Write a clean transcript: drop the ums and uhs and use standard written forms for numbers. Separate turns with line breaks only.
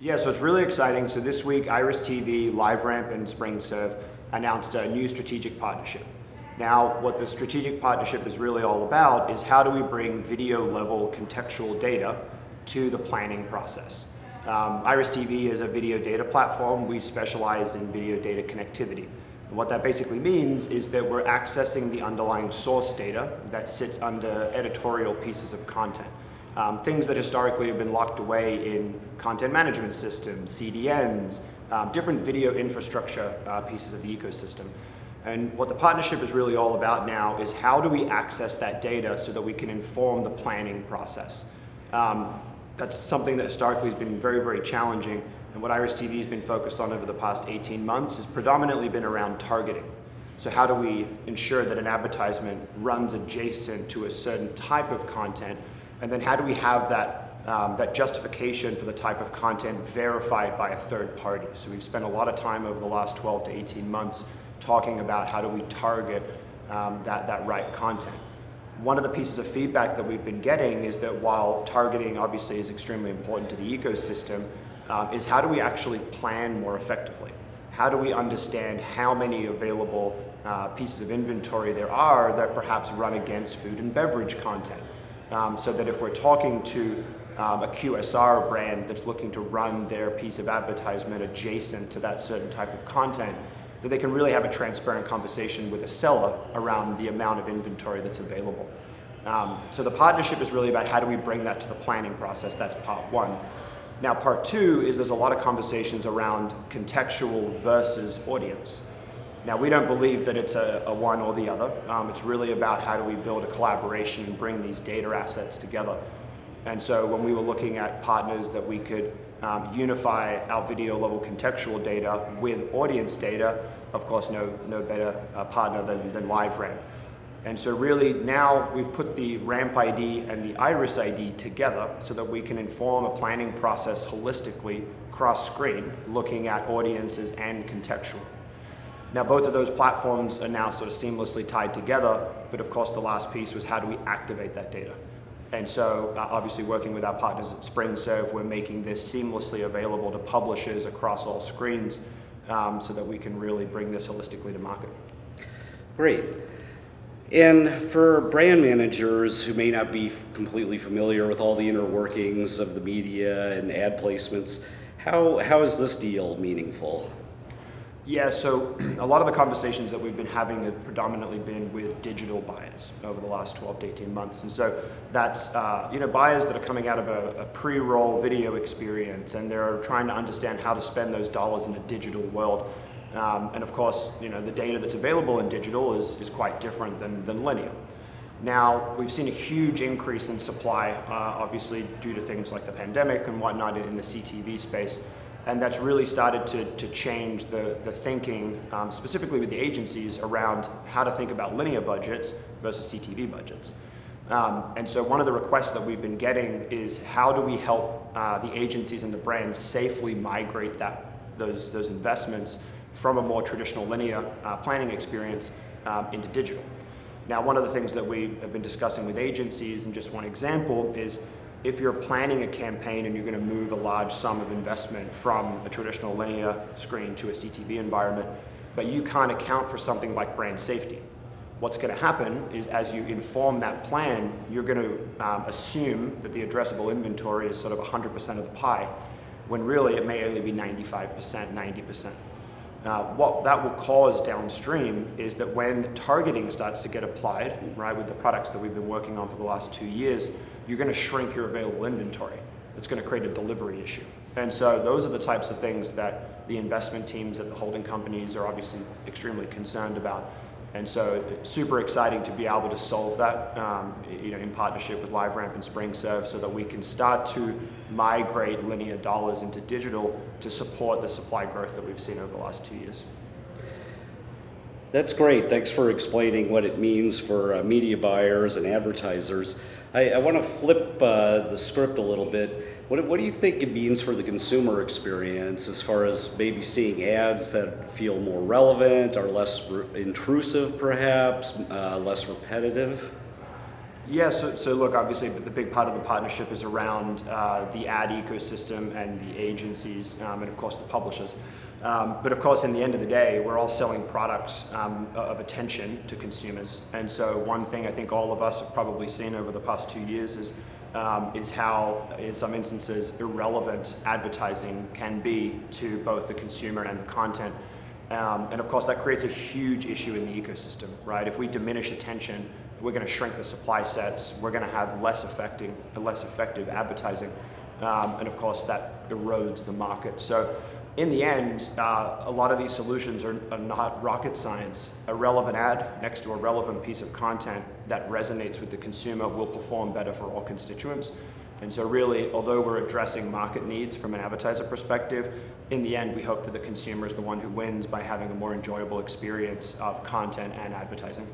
Yeah, so it's really exciting. So this week, Iris TV, LiveRamp, and SpringServe announced a new strategic partnership. Now, what the strategic partnership is really all about is how do we bring video level contextual data to the planning process. Iris TV is a video data platform. We specialize in video data connectivity. And what that basically means is that we're accessing the underlying source data that sits under editorial pieces of content. Things that historically have been locked away in content management systems, CDNs, different video infrastructure pieces of the ecosystem. And what the partnership is really all about now is how do we access that data so that we can inform the planning process. That's something that historically has been very, very challenging. And what Iris TV has been focused on over the past 18 months has predominantly been around targeting. So how do we ensure that an advertisement runs adjacent to a certain type of content? And then how do we have that justification for the type of content verified by a third party? So we've spent a lot of time over the last 12 to 18 months talking about how do we target that right content. One of the pieces of feedback that we've been getting is that while targeting obviously is extremely important to the ecosystem, is how do we actually plan more effectively? How do we understand how many available pieces of inventory there are that perhaps run against food and beverage content? So that if we're talking to a QSR brand that's looking to run their piece of advertisement adjacent to that certain type of content, that they can really have a transparent conversation with a seller around the amount of inventory that's available. So the partnership is really about how do we bring that to the planning process. That's part one. Now part two is there's a lot of conversations around contextual versus audience. Now, we don't believe that it's a one or the other. It's really about how do we build a collaboration and bring these data assets together. And so when we were looking at partners that we could unify our video level contextual data with audience data, of course, no better partner than LiveRamp. And so really now we've put the Ramp ID and the Iris ID together so that we can inform a planning process holistically cross-screen, looking at audiences and contextual. Now, both of those platforms are now sort of seamlessly tied together, but of course the last piece was how do we activate that data? And so obviously working with our partners at SpringServe, we're making this seamlessly available to publishers across all screens so that we can really bring this holistically to market.
Great. And for brand managers who may not be completely familiar with all the inner workings of the media and ad placements, how is this deal meaningful?
Yeah, so a lot of the conversations that we've been having have predominantly been with digital buyers over the last 12 to 18 months. And so that's buyers that are coming out of a pre-roll video experience and they're trying to understand how to spend those dollars in a digital world. And of course, the data that's available in digital is quite different than linear. Now, we've seen a huge increase in supply, obviously due to things like the pandemic and whatnot in the CTV space. And that's really started to change the thinking, specifically with the agencies, around how to think about linear budgets versus CTV budgets. And so one of the requests that we've been getting is how do we help the agencies and the brands safely migrate those investments from a more traditional linear planning experience into digital. Now, one of the things that we have been discussing with agencies, and just one example, is if you're planning a campaign and you're going to move a large sum of investment from a traditional linear screen to a CTV environment, but you can't account for something like brand safety. What's going to happen is as you inform that plan, you're going to assume that the addressable inventory is sort of 100% of the pie, when really it may only be 95%, 90%. What that will cause downstream is that when targeting starts to get applied, right, with the products that we've been working on for the last 2 years, you're going to shrink your available inventory. It's going to create a delivery issue. And so those are the types of things that the investment teams at the holding companies are obviously extremely concerned about. And so it's super exciting to be able to solve that in partnership with LiveRamp and SpringServe so that we can start to migrate linear dollars into digital to support the supply growth that we've seen over the last 2 years.
That's great. Thanks for explaining what it means for media buyers and advertisers. I want to flip the script a little bit. What do you think it means for the consumer experience as far as maybe seeing ads that feel more relevant or less intrusive perhaps, less repetitive?
Yeah, so look, obviously the big part of the partnership is around the ad ecosystem and the agencies, and of course the publishers. But of course, in the end of the day, we're all selling products of attention to consumers. And so one thing I think all of us have probably seen over the past 2 years is how, in some instances, irrelevant advertising can be to both the consumer and the content. And of course, that creates a huge issue in the ecosystem, right? If we diminish attention, we're going to shrink the supply sets. We're going to have less effective advertising, and of course, that erodes the market. So, in the end, a lot of these solutions are not rocket science. A relevant ad next to a relevant piece of content that resonates with the consumer will perform better for all constituents. And so really, although we're addressing market needs from an advertiser perspective, in the end, we hope that the consumer is the one who wins by having a more enjoyable experience of content and advertising.